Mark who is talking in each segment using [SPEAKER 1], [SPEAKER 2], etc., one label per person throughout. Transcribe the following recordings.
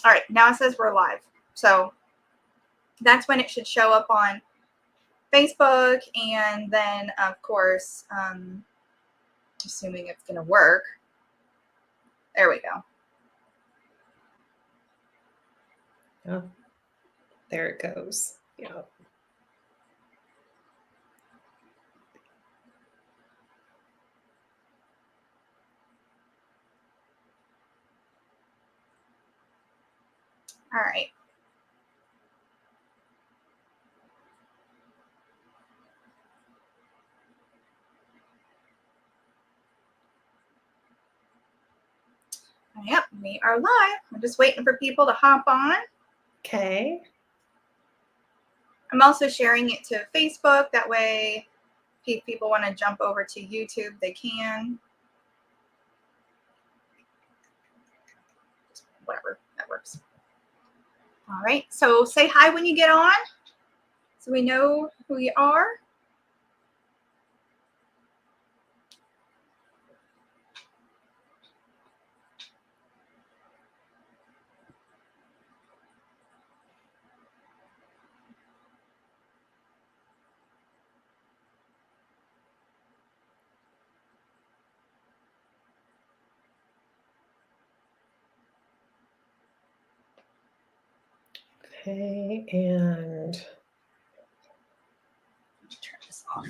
[SPEAKER 1] All right, now it says we're live. So that's when it should show up on Facebook. And then, of course, assuming it's going to work. There we go.
[SPEAKER 2] Oh, there it goes. Yeah.
[SPEAKER 1] All right. Yep, we are live. I'm just waiting for people to hop on.
[SPEAKER 2] Okay.
[SPEAKER 1] I'm also sharing it to Facebook. That way, if people want to jump over to YouTube, they can. Whatever, that works. All right, so say hi when you get on so we know who you are.
[SPEAKER 2] Okay, and
[SPEAKER 1] Turn this off.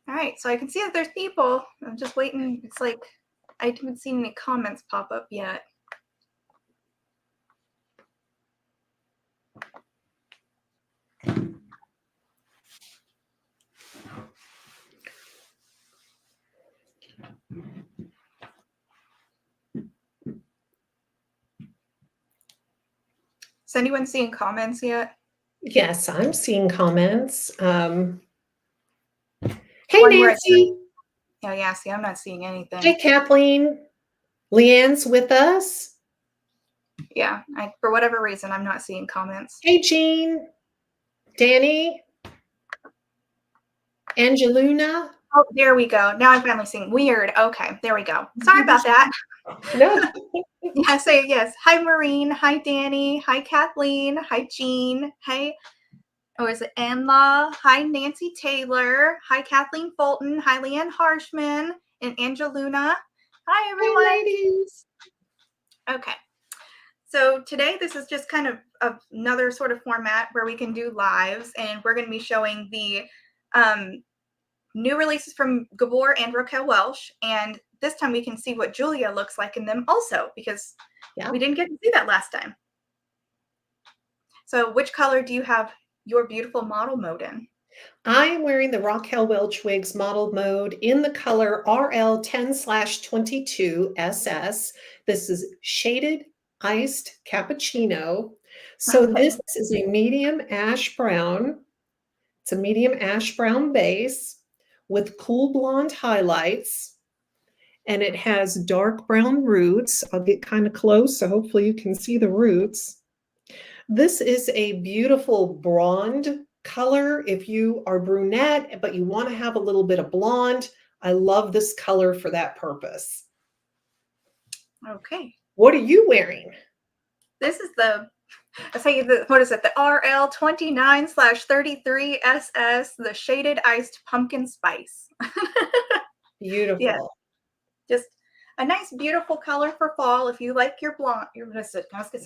[SPEAKER 1] All right, so I can see that there's people. I'm just waiting. It's like I haven't seen any comments pop up yet. Is anyone seeing comments yet?
[SPEAKER 2] yes, I'm seeing comments. Hey,
[SPEAKER 1] One where
[SPEAKER 2] Nancy.
[SPEAKER 1] Oh, yeah, see, I'm not seeing anything.
[SPEAKER 2] Hey, Kathleen. Leanne's with us.
[SPEAKER 1] Yeah, for whatever reason, I'm not seeing comments.
[SPEAKER 2] Hey, Jean. Danny. Angeluna.
[SPEAKER 1] Oh, there we go. Now I'm finally seeing. Weird. Okay, there we go. Sorry about that.
[SPEAKER 2] No.
[SPEAKER 1] Yeah, say yes. Hi, Maureen. Hi, Danny. Hi, Kathleen. Hi, Jean. Hey. Oh, is it Anla? Hi, Nancy Taylor. Hi, Kathleen Fulton. Hi, Leanne Harshman and Angeluna. Hi, everyone.
[SPEAKER 2] Hey, ladies.
[SPEAKER 1] Okay. So today, this is just kind of another sort of format where we can do lives, and we're going to be showing the new releases from Gabor and Raquel Welch, and this time we can see what Julia looks like in them also, because we didn't get to see that last time. So which color do you have your beautiful model mode in?
[SPEAKER 2] I am wearing the Raquel Welch Wigs model mode in the color RL10/22 SS. This is shaded iced cappuccino. So this is a medium ash brown. It's a medium ash brown base with cool blonde highlights, and it has dark brown roots. I'll get kind of close, so hopefully you can see the roots. This is a beautiful blonde color. If you are brunette, but you want to have a little bit of blonde, I love this color for that purpose.
[SPEAKER 1] Okay.
[SPEAKER 2] What are you wearing?
[SPEAKER 1] This is the, what is it? The RL29/33 SS, the shaded iced pumpkin spice.
[SPEAKER 2] Beautiful.
[SPEAKER 1] Yeah. Just a nice, beautiful color for fall. If you like your blonde, I was gonna say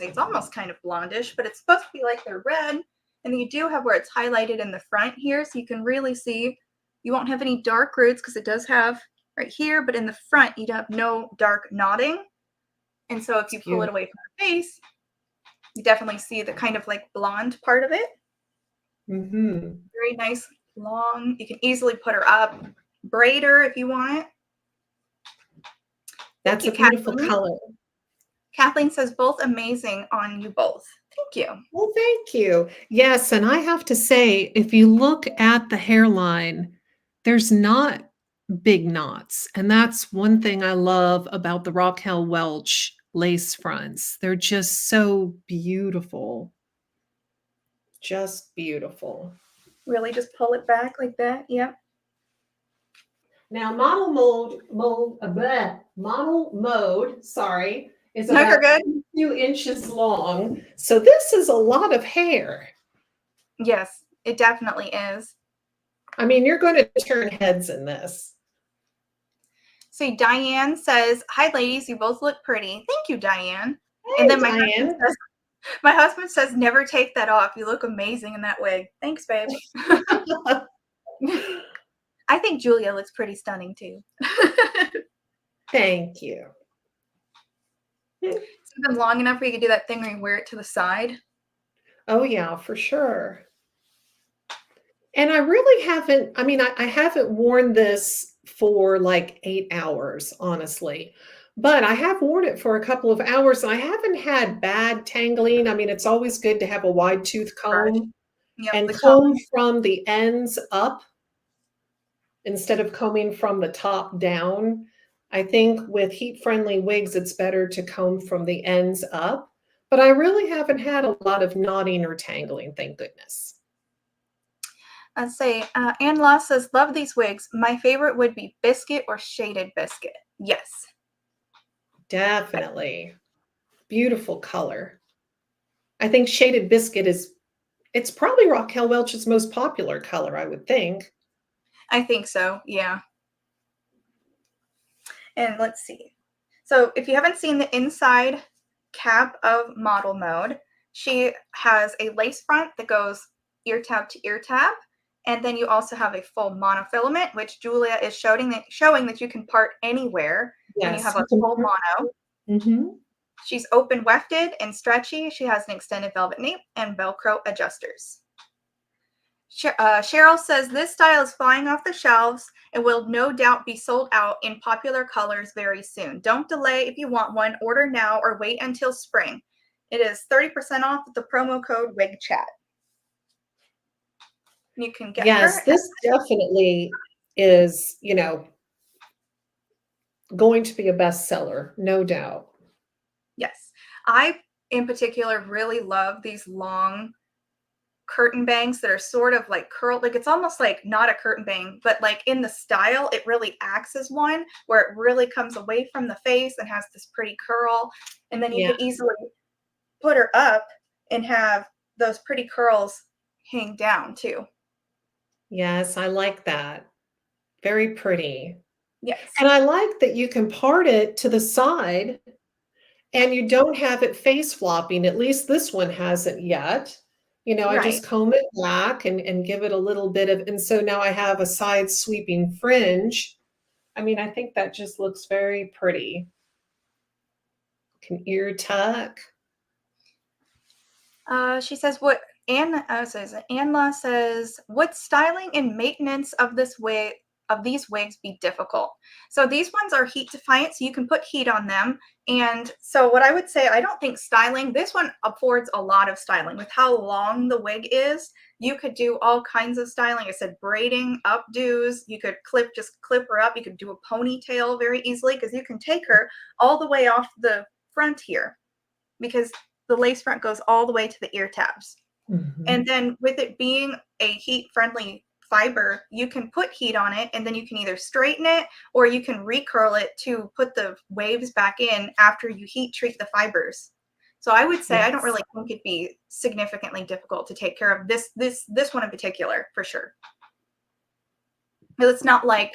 [SPEAKER 1] it's almost kind of blondish, but it's supposed to be like they're red. And you do have where it's highlighted in the front here, so you can really see. You won't have any dark roots because it does have right here, but in the front you have no dark knotting. And so if you pull it away from the face, you definitely see the kind of like blonde part of it.
[SPEAKER 2] Mm-hmm.
[SPEAKER 1] Very nice, long. You can easily put her up, braid her if you want.
[SPEAKER 2] That's a beautiful color.
[SPEAKER 1] Kathleen says both amazing on you both. Thank you.
[SPEAKER 2] Well, thank you. Yes, and I have to say, if you look at the hairline, there's not big knots. And that's one thing I love about the Raquel Welch lace fronts. They're just so beautiful. Just beautiful.
[SPEAKER 1] Really just pull it back like that. Yep.
[SPEAKER 2] Now, model mode, sorry, is
[SPEAKER 1] No, you're
[SPEAKER 2] about
[SPEAKER 1] good.
[SPEAKER 2] 2 inches long. So this is a lot of hair.
[SPEAKER 1] Yes, it definitely is.
[SPEAKER 2] I mean, you're going to turn heads in this.
[SPEAKER 1] So Diane says, "Hi, ladies. You both look pretty." Thank you, Diane.
[SPEAKER 2] Hey,
[SPEAKER 1] And then
[SPEAKER 2] Diane.
[SPEAKER 1] my husband says, "Never take that off. You look amazing in that wig." Thanks, babe. I think Julia looks pretty stunning too.
[SPEAKER 2] Thank you.
[SPEAKER 1] It's been long enough where you can do that thing where you wear it to the side.
[SPEAKER 2] Oh, yeah, for sure. And I really haven't, I mean, I haven't worn this for like 8 hours, honestly. But I have worn it for a couple of hours and I haven't had bad tangling. I mean, it's always good to have a wide tooth
[SPEAKER 1] Brush.
[SPEAKER 2] comb
[SPEAKER 1] Yep,
[SPEAKER 2] and
[SPEAKER 1] the comb.
[SPEAKER 2] comb from the ends up instead of combing from the top down. I think with heat-friendly wigs, it's better to comb from the ends up. But I really haven't had a lot of knotting or tangling, thank goodness.
[SPEAKER 1] Let's say, Ann Law says, "Love these wigs. My favorite would be biscuit or shaded biscuit." Yes.
[SPEAKER 2] Definitely. Beautiful color. I think shaded biscuit it's probably Raquel Welch's most popular color, I would think.
[SPEAKER 1] I think so, yeah. And let's see. So if you haven't seen the inside cap of model mode, she has a lace front that goes ear tab to ear tab. And then you also have a full monofilament, which Julia is showing that you can part anywhere when you
[SPEAKER 2] Yes.
[SPEAKER 1] have a full mono.
[SPEAKER 2] Mm-hmm.
[SPEAKER 1] She's open wefted and stretchy. She has an extended velvet nape and Velcro adjusters. Cheryl says, "This style is flying off the shelves and will no doubt be sold out in popular colors very soon. Don't delay if you want one. Order now or wait until spring. It is 30% off with the promo code WIGCHAT." You can get
[SPEAKER 2] Yes,
[SPEAKER 1] her.
[SPEAKER 2] this definitely is, going to be a bestseller, no doubt.
[SPEAKER 1] Yes. I, in particular, really love these long curtain bangs that are sort of like curled, like it's almost like not a curtain bang, but like in the style it really acts as one, where it really comes away from the face and has this pretty curl, and then you
[SPEAKER 2] Yeah.
[SPEAKER 1] could easily put her up and have those pretty curls hang down too.
[SPEAKER 2] Yes, I like that. Very pretty.
[SPEAKER 1] Yes.
[SPEAKER 2] And I like that you can part it to the side and you don't have it face flopping. At least this one hasn't yet. I
[SPEAKER 1] Right.
[SPEAKER 2] just comb it back and give it a little bit of, and so now I have a side sweeping fringe. I mean, I think that just looks very pretty. Can ear tuck.
[SPEAKER 1] She says, "What Anla says, would styling and maintenance of these wigs be difficult?" So these ones are heat defiant, so you can put heat on them. And so what I would say, I don't think styling, this one affords a lot of styling. With how long the wig is, you could do all kinds of styling. I said braiding, updos, you could just clip her up. You could do a ponytail very easily because you can take her all the way off the front here, because the lace front goes all the way to the ear tabs.
[SPEAKER 2] Mhm.
[SPEAKER 1] And then with it being a heat-friendly fiber, you can put heat on it, and then you can either straighten it or you can recurl it to put the waves back in after you heat treat the fibers. So I would say I don't
[SPEAKER 2] Yes.
[SPEAKER 1] really think it'd be significantly difficult to take care of this one in particular, for sure. It's not like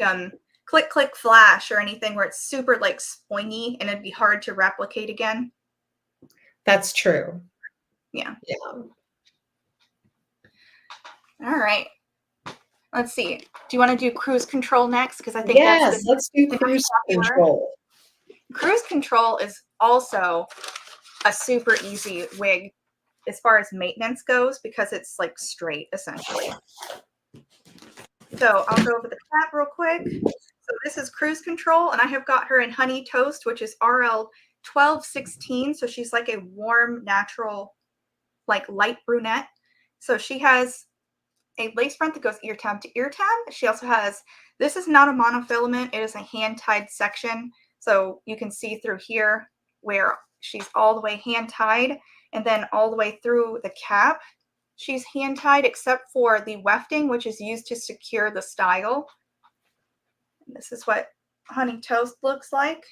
[SPEAKER 1] click click flash or anything where it's super like springy and it'd be hard to replicate again.
[SPEAKER 2] That's true.
[SPEAKER 1] Yeah.
[SPEAKER 2] Yeah.
[SPEAKER 1] All right. Let's see. Do you want to do cruise control next? Because I think that's
[SPEAKER 2] Yes, let's do
[SPEAKER 1] the most
[SPEAKER 2] cruise
[SPEAKER 1] popular.
[SPEAKER 2] control.
[SPEAKER 1] Cruise control is also a super easy wig as far as maintenance goes because it's like straight essentially. So I'll go over the cap real quick. So this is cruise control, and I have got her in honey toast, which is RL 1216. So she's like a warm, natural, like light brunette. So she has a lace front that goes ear tab to ear tab. She also has This is not a monofilament. It is a hand-tied section. So you can see through here where she's all the way hand-tied, and then all the way through the cap, she's hand-tied, except for the wefting, which is used to secure the style. And this is what Honey Toast looks like.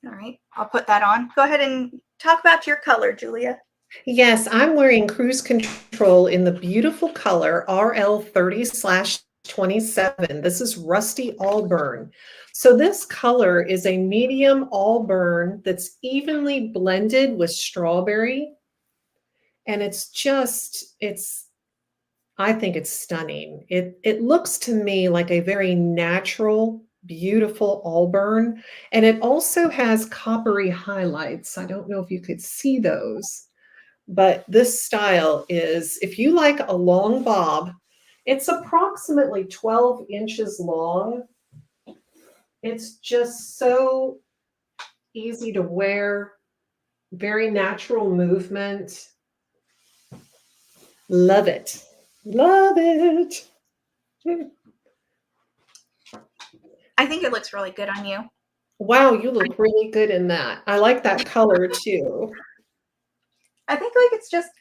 [SPEAKER 1] All right, I'll put that on. Go ahead and talk about your color, Julia.
[SPEAKER 2] Yes, I'm wearing Cruise Control in the beautiful color RL30/27. This is Rusty Auburn. So this color is a medium auburn that's evenly blended with strawberry. And I think it's stunning. It looks to me like a very natural, beautiful auburn. And it also has coppery highlights. I don't know if you could see those. But this style is, if you like a long bob, it's approximately 12 inches long. It's just so easy to wear, very natural movement. Love it. Love it.
[SPEAKER 1] I think it looks really good on you.
[SPEAKER 2] Wow, you look really good in that. I like that color too.
[SPEAKER 1] I think like it's just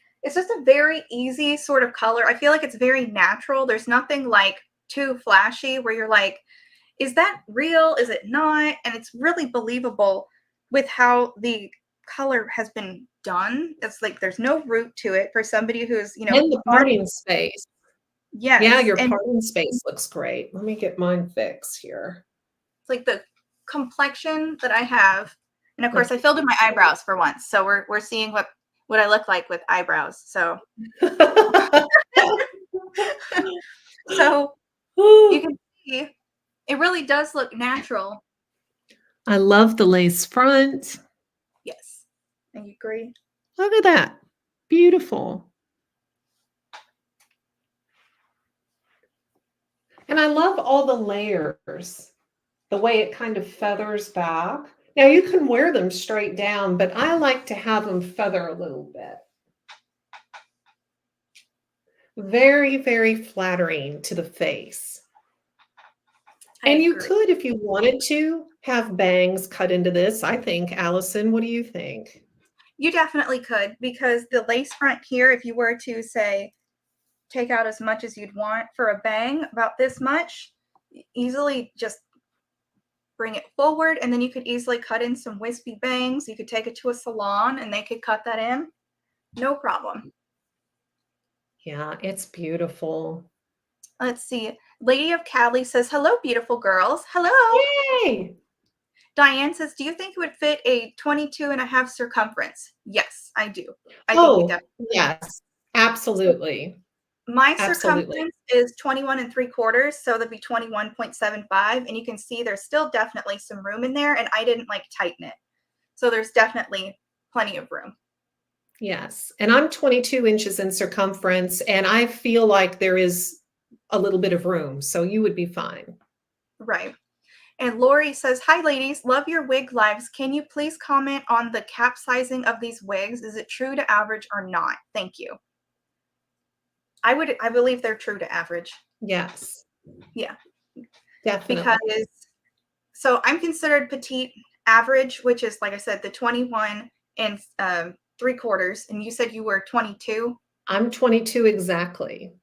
[SPEAKER 1] a very easy sort of color. I feel like it's very natural. There's nothing like too flashy where you're like, is that real? Is it not? And it's really believable with how the color has been done. It's like there's no root to it for somebody who's,
[SPEAKER 2] And the parting space.
[SPEAKER 1] Yes.
[SPEAKER 2] Yeah, your
[SPEAKER 1] and
[SPEAKER 2] parting space looks great. Let me get mine fixed here.
[SPEAKER 1] it's like the complexion that I have. And of course I filled in my eyebrows for once. So we're seeing what I look like with eyebrows. So so you can see it really does look natural.
[SPEAKER 2] I love the lace front.
[SPEAKER 1] Yes. I agree.
[SPEAKER 2] Look at that. Beautiful. And I love all the layers, the way it kind of feathers back. Now you can wear them straight down, but I like to have them feather a little bit. Very, very flattering to the face. And you could, if you wanted to, have bangs cut into this, I think. Allison, what do you think?
[SPEAKER 1] You definitely could, because the lace front here, if you were to say, take out as much as you'd want for a bang, about this much, easily just bring it forward, and then you could easily cut in some wispy bangs. You could take it to a salon and they could cut that in. No problem.
[SPEAKER 2] Yeah, it's beautiful.
[SPEAKER 1] Let's see. Lady of Cali says, hello, beautiful girls. Hello.
[SPEAKER 2] Yay!
[SPEAKER 1] Diane says, do you think it would fit a 22.5 circumference? Yes, I do. I think
[SPEAKER 2] Oh, yes, absolutely.
[SPEAKER 1] My
[SPEAKER 2] Absolutely.
[SPEAKER 1] circumference is 21 3/4, so that'd be 21.75. And you can see there's still definitely some room in there, and I didn't like tighten it. So there's definitely plenty of room.
[SPEAKER 2] Yes. And I'm 22 inches in circumference, and I feel like there is a little bit of room. So you would be fine.
[SPEAKER 1] Right. And Lori says, hi, ladies. Love your wig lives. Can you please comment on the cap sizing of these wigs? Is it true to average or not? Thank you. I believe they're true to average.
[SPEAKER 2] Yes.
[SPEAKER 1] Yeah.
[SPEAKER 2] Definitely.
[SPEAKER 1] Because, so I'm considered petite average, which is, like I said, the 21 3/4. And you said you were 22?
[SPEAKER 2] I'm 22 exactly.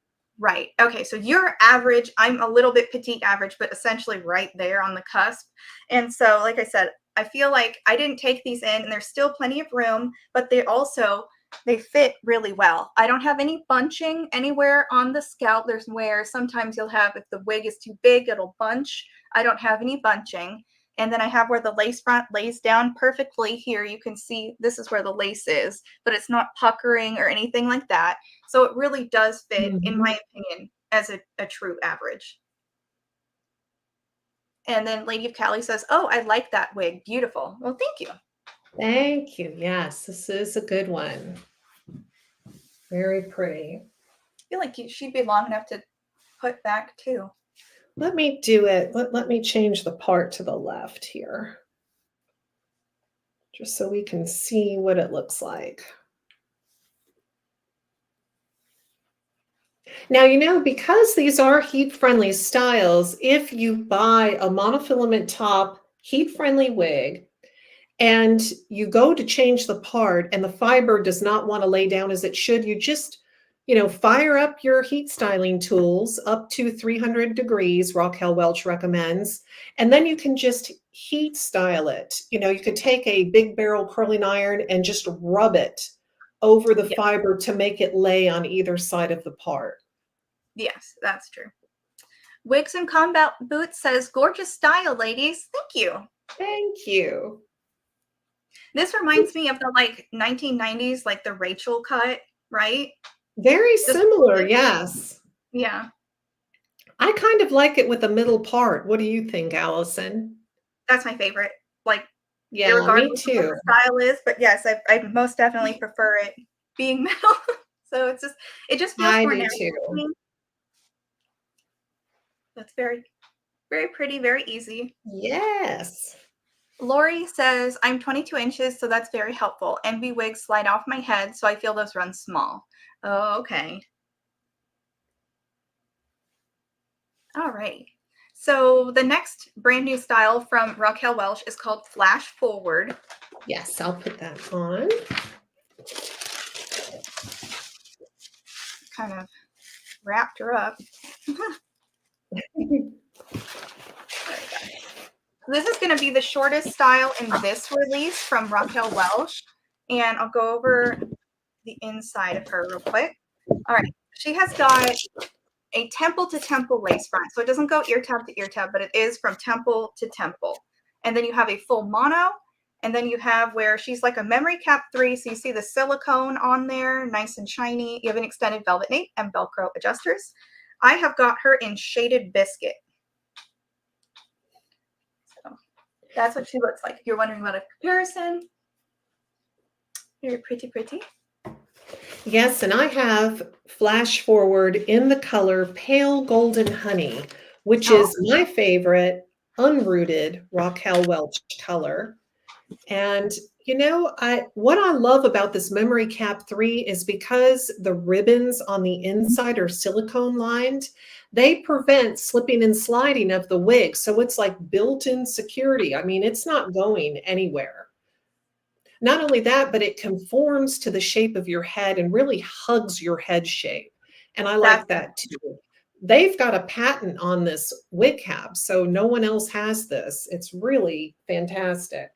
[SPEAKER 1] Right. Okay. So you're average. I'm a little bit petite average, but essentially right there on the cusp. And so, like I said, I feel like I didn't take these in and there's still plenty of room, but they fit really well. I don't have any bunching anywhere on the scalp. There's where sometimes you'll have, if the wig is too big, it'll bunch. I don't have any bunching. And then I have where the lace front lays down perfectly here. You can see this is where the lace is, but it's not puckering or anything like that. So it really does fit, in my opinion, as a true average. And then Lady of Cali says, oh, I like that wig. Beautiful. Well, thank you.
[SPEAKER 2] Thank you. Yes, this is a good one. Very pretty.
[SPEAKER 1] I feel like she'd be long enough to put back too.
[SPEAKER 2] Let me do it. Let me change the part to the left here, just so we can see what it looks like. Now, because these are heat-friendly styles, if you buy a monofilament top heat-friendly wig and you go to change the part and the fiber does not want to lay down as it should, you just, fire up your heat styling tools up to 300 degrees, Raquel Welch recommends, and then you can just heat style it. You could take a big barrel curling iron and just rub it over the
[SPEAKER 1] Yeah.
[SPEAKER 2] fiber to make it lay on either side of the part.
[SPEAKER 1] Yes, that's true. Wigs and Combat Boots says, gorgeous style, ladies. Thank you.
[SPEAKER 2] Thank you.
[SPEAKER 1] This reminds me of the 1990s, like the Rachel cut, right?
[SPEAKER 2] Very
[SPEAKER 1] Just
[SPEAKER 2] similar, yes.
[SPEAKER 1] yeah.
[SPEAKER 2] I kind of like it with the middle part. What do you think, Allison?
[SPEAKER 1] That's my favorite. Like,
[SPEAKER 2] Yeah, me
[SPEAKER 1] irregardless of what
[SPEAKER 2] too.
[SPEAKER 1] the style is, but yes, I most definitely prefer it being metal. So it just feels
[SPEAKER 2] I
[SPEAKER 1] more
[SPEAKER 2] do
[SPEAKER 1] natural to
[SPEAKER 2] too.
[SPEAKER 1] me. It's very, very pretty, very easy.
[SPEAKER 2] Yes.
[SPEAKER 1] Lori says, I'm 22 inches, so that's very helpful. Envy wigs slide off my head, so I feel those run small. Oh, okay. All right. So the next brand new style from Raquel Welch is called Flash Forward.
[SPEAKER 2] Yes, I'll put that on.
[SPEAKER 1] Kind of wrapped her up. This is going to be the shortest style in this release from Raquel Welch. And I'll go over the inside of her real quick. All right. She has got a temple to temple lace front. So it doesn't go ear tab to ear tab, but it is from temple to temple. And then you have a full mono. And then you have where she's like a memory cap 3. So you see the silicone on there, nice and shiny. You have an extended velvet nape and Velcro adjusters. I have got her in shaded biscuit. So that's what she looks like. If you're wondering about a comparison, very pretty, pretty.
[SPEAKER 2] Yes, and I have Flash Forward in the color Pale Golden Honey, which is my favorite unrooted Raquel Welch color. And what I love about this Memory Cap 3 is because the ribbons on the inside are silicone lined, they prevent slipping and sliding of the wig. So it's like built-in security. I mean, it's not going anywhere. Not only that, but it conforms to the shape of your head and really hugs your head shape. And I like that too. They've got a patent on this wig cap, so no one else has this. It's really fantastic.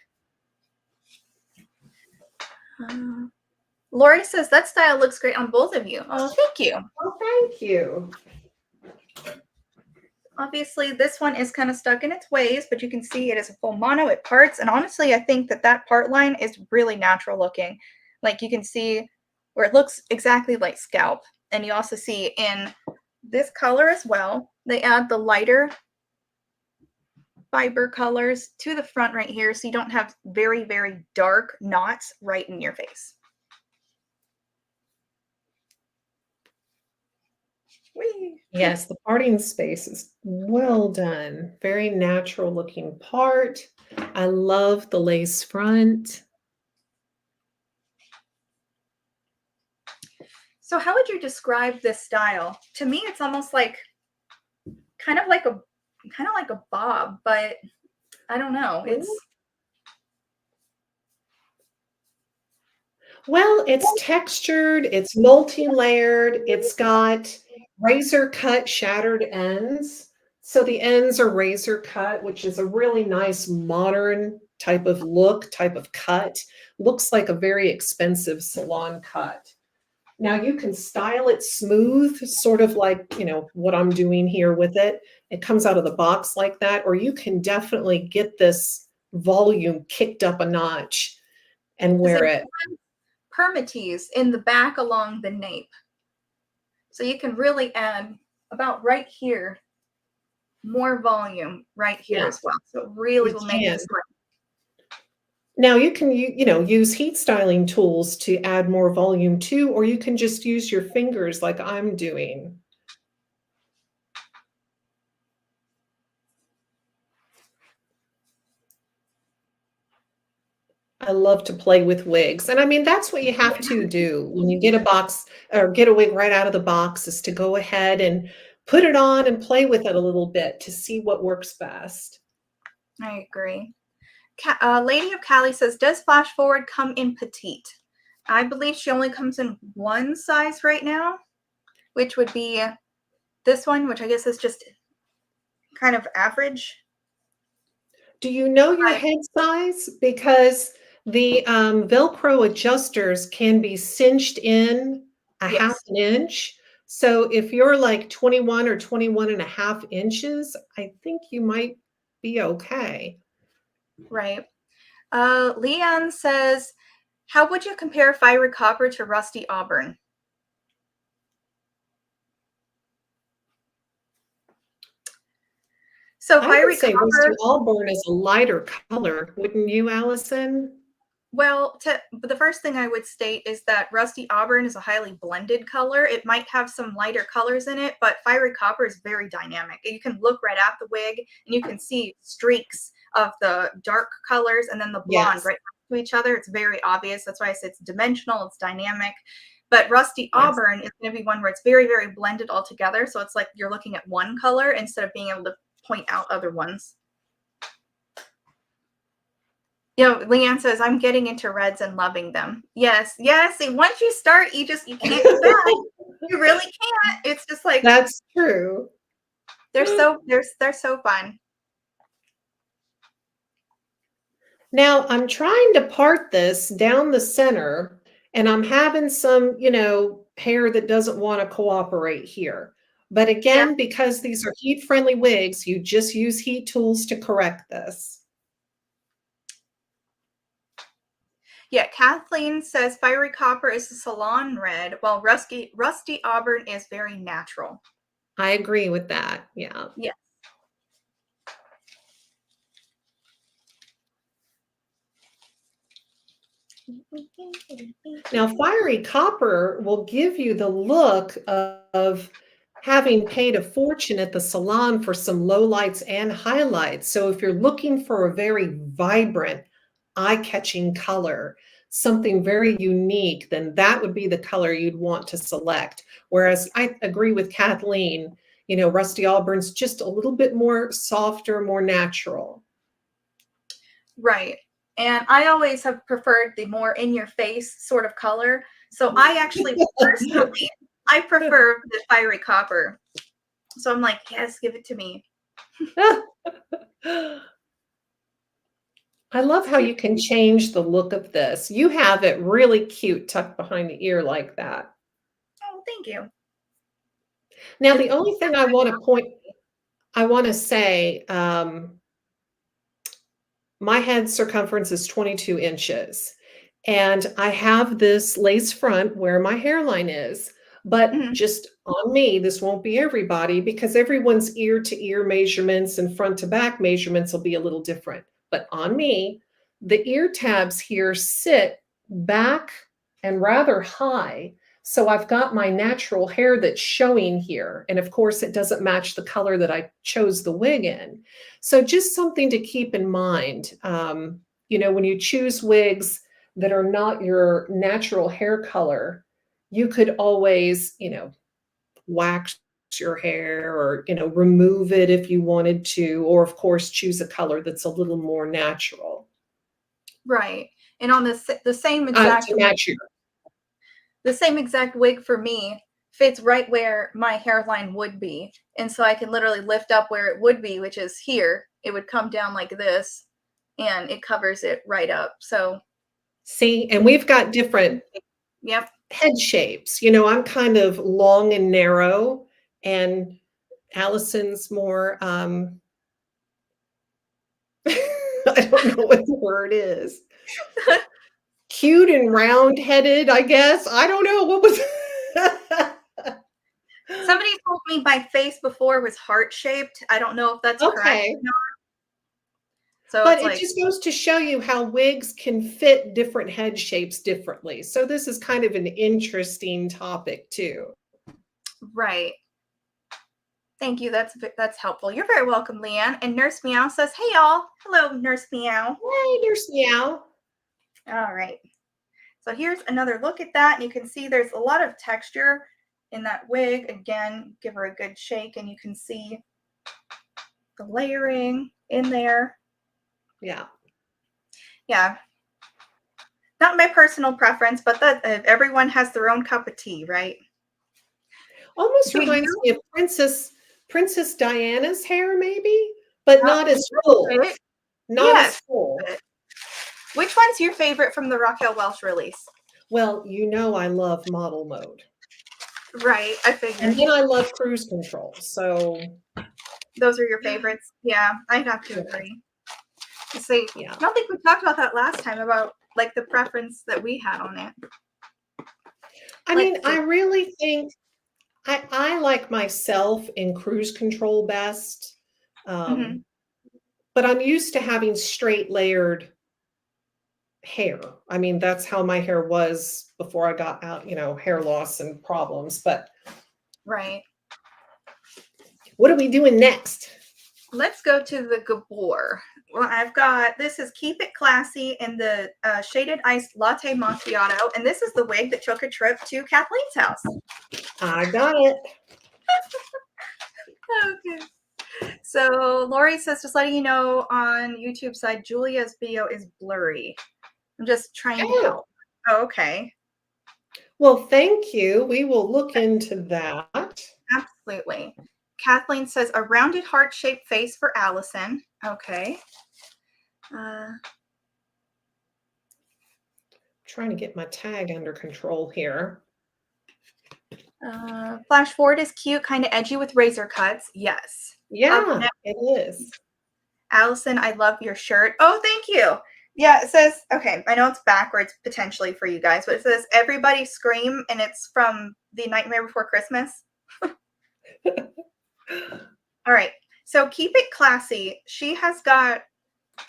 [SPEAKER 1] Lori says that style looks great on both of you. Oh, thank you.
[SPEAKER 2] Oh, thank you.
[SPEAKER 1] Obviously, this one is kind of stuck in its ways, but you can see it is a full mono. It parts, and honestly, I think that part line is really natural looking. Like you can see where it looks exactly like scalp, and you also see in this color as well, they add the lighter fiber colors to the front right here, so you don't have very, very dark knots right in your face. Whee!
[SPEAKER 2] Yes, the parting space is well done. Very natural looking part. I love the lace front.
[SPEAKER 1] So how would you describe this style? To me, it's almost like kind of like a bob, but I don't know.
[SPEAKER 2] It's textured, it's multi-layered, it's got razor cut shattered ends. So the ends are razor cut, which is a really nice modern type of look, type of cut. Looks like a very expensive salon cut. Now you can style it smooth, sort of like, what I'm doing here with it. It comes out of the box like that, or you can definitely get this volume kicked up a notch and wear it.
[SPEAKER 1] Permatease in the back along the nape. So you can really add about right here more volume right here as well. So it really will make this work.
[SPEAKER 2] Now you can use heat styling tools to add more volume too, or you can just use your fingers like I'm doing. I love to play with wigs. And I mean, that's what you have to do when you get a box or get a wig right out of the box is to go ahead and put it on and play with it a little bit to see what works best.
[SPEAKER 1] I agree. Lady of Cali says, does Flash Forward come in petite? I believe she only comes in one size right now, which would be this one, which I guess is just kind of average.
[SPEAKER 2] Do you know your head size? Because the Velcro adjusters can be cinched in a half
[SPEAKER 1] Yes.
[SPEAKER 2] an inch. So if you're like 21 or 21 and a half inches, I think you might be okay.
[SPEAKER 1] Right. Leon says, how would you compare Fiery Copper to Rusty Auburn? So
[SPEAKER 2] I would
[SPEAKER 1] Fiery
[SPEAKER 2] say Rusty
[SPEAKER 1] Copper,
[SPEAKER 2] Auburn is a lighter color, wouldn't you, Allison?
[SPEAKER 1] well, the first thing I would state is that Rusty Auburn is a highly blended color. It might have some lighter colors in it, but Fiery Copper is very dynamic. You can look right at the wig and you can see streaks of the dark colors and then the blonde
[SPEAKER 2] Yes,
[SPEAKER 1] right next to each other. It's very obvious. That's why I say it's dimensional, it's dynamic. But Rusty
[SPEAKER 2] yes.
[SPEAKER 1] Auburn is going to be one where it's very, very blended all together. So it's like you're looking at one color instead of being able to point out other ones. You know, Leanne says, I'm getting into reds and loving them. Yes, yes. And once you start, you can't go back. You really can't. It's just like
[SPEAKER 2] That's true.
[SPEAKER 1] they're so fun.
[SPEAKER 2] Now I'm trying to part this down the center, and I'm having some, hair that doesn't want to cooperate here. But
[SPEAKER 1] Yeah.
[SPEAKER 2] again, because these are heat-friendly wigs, you just use heat tools to correct this.
[SPEAKER 1] Yeah. Kathleen says Fiery Copper is a salon red, while Rusty Auburn is very natural.
[SPEAKER 2] I agree with that. Yeah.
[SPEAKER 1] Yeah.
[SPEAKER 2] Now, fiery copper will give you the look of having paid a fortune at the salon for some lowlights and highlights. So if you're looking for a very vibrant, eye-catching color, something very unique, then that would be the color you'd want to select. Whereas I agree with Kathleen, Rusty Auburn's just a little bit more softer, more natural.
[SPEAKER 1] Right. And I always have preferred the more in your face sort of color. So I actually personally, I prefer the Fiery Copper. So I'm like, yes, give it to me.
[SPEAKER 2] I love how you can change the look of this. You have it really cute tucked behind the ear like that.
[SPEAKER 1] Oh, thank you.
[SPEAKER 2] Now, the only thing I want to say, my head circumference is 22 inches. And I have this lace front where my hairline is. But
[SPEAKER 1] Mhm.
[SPEAKER 2] just on me, this won't be everybody because everyone's ear to ear measurements and front to back measurements will be a little different. But on me, the ear tabs here sit back and rather high. So I've got my natural hair that's showing here. And of course, it doesn't match the color that I chose the wig in. So just something to keep in mind. When you choose wigs that are not your natural hair color, you could always, wax your hair or, remove it if you wanted to, or of course, choose a color that's a little more natural.
[SPEAKER 1] Right. And on the same exact
[SPEAKER 2] To match your.
[SPEAKER 1] the same exact wig for me fits right where my hairline would be. And so I can literally lift up where it would be, which is here. It would come down like this and it covers it right up. So
[SPEAKER 2] See, and we've got different
[SPEAKER 1] yep.
[SPEAKER 2] head shapes. I'm kind of long and narrow, and Allison's more, I don't know what the word is. Cute and round-headed, I guess. I don't know. What was
[SPEAKER 1] Somebody told me my face before was heart-shaped. I don't know if that's correct
[SPEAKER 2] Okay.
[SPEAKER 1] or not. So
[SPEAKER 2] But
[SPEAKER 1] it's
[SPEAKER 2] it
[SPEAKER 1] like,
[SPEAKER 2] just goes to show you how wigs can fit different head shapes differently. So this is kind of an interesting topic too.
[SPEAKER 1] right. Thank you. That's helpful. You're very welcome, Leanne. And Nurse Meow says, "Hey y'all. Hello, Nurse Meow."
[SPEAKER 2] Hey, there's Meow.
[SPEAKER 1] All right. So here's another look at that. You can see there's a lot of texture in that wig. Again, give her a good shake and you can see the layering in there.
[SPEAKER 2] Yeah.
[SPEAKER 1] Yeah. Not my personal preference, but that everyone has their own cup of tea, right?
[SPEAKER 2] Almost
[SPEAKER 1] Do
[SPEAKER 2] reminds
[SPEAKER 1] you?
[SPEAKER 2] me of Princess Diana's hair, maybe, but
[SPEAKER 1] A
[SPEAKER 2] not as
[SPEAKER 1] little
[SPEAKER 2] full.
[SPEAKER 1] bit.
[SPEAKER 2] Not as
[SPEAKER 1] Yes.
[SPEAKER 2] full.
[SPEAKER 1] Which one's your favorite from the Raquel Welch release?
[SPEAKER 2] Well, you know I love model mode.
[SPEAKER 1] Right, I
[SPEAKER 2] And
[SPEAKER 1] figured.
[SPEAKER 2] then I love cruise control. So
[SPEAKER 1] Those are your favorites? Yeah, I'd have to
[SPEAKER 2] yeah,
[SPEAKER 1] agree. See,
[SPEAKER 2] yeah.
[SPEAKER 1] I don't think we talked about that last time about like the preference that we had on it.
[SPEAKER 2] I mean,
[SPEAKER 1] Let's
[SPEAKER 2] I
[SPEAKER 1] see.
[SPEAKER 2] really think I like myself in cruise control best.
[SPEAKER 1] Hmm.
[SPEAKER 2] Um, but I'm used to having straight layered hair. I mean, that's how my hair was before I got out, hair loss and problems. But
[SPEAKER 1] Right.
[SPEAKER 2] what are we doing next?
[SPEAKER 1] Let's go to the Gabor. Well, I've got, this is Keep It Classy in the Shaded Iced Latte Macchiato. And this is the wig that took a trip to Kathleen's house.
[SPEAKER 2] I got it.
[SPEAKER 1] Okay. So Lori says, just letting you know on YouTube side, Julia's video is blurry. I'm just trying to
[SPEAKER 2] Oh,
[SPEAKER 1] help. Oh, okay.
[SPEAKER 2] well, thank you. We will look into that.
[SPEAKER 1] Absolutely. Kathleen says, a rounded heart-shaped face for Allison. Okay.
[SPEAKER 2] Trying to get my tag under control here.
[SPEAKER 1] Flash forward is cute, kind of edgy with razor cuts. Yes.
[SPEAKER 2] Yeah, it is.
[SPEAKER 1] Allison, I love your shirt. Oh, thank you. Yeah, it says, okay, I know it's backwards potentially for you guys, but it says everybody scream, and it's from The Nightmare Before Christmas. All right. So keep it classy. She has got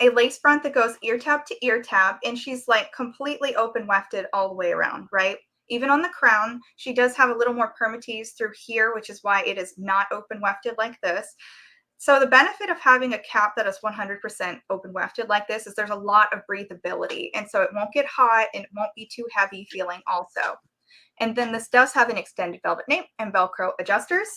[SPEAKER 1] a lace front that goes ear tab to ear tab, and she's like completely open wefted all the way around, right? Even on the crown, she does have a little more permatease through here, which is why it is not open wefted like this. So the benefit of having a cap that is 100% open wefted like this is there's a lot of breathability, and so it won't get hot and it won't be too heavy feeling also. And then this does have an extended velvet nape and Velcro adjusters.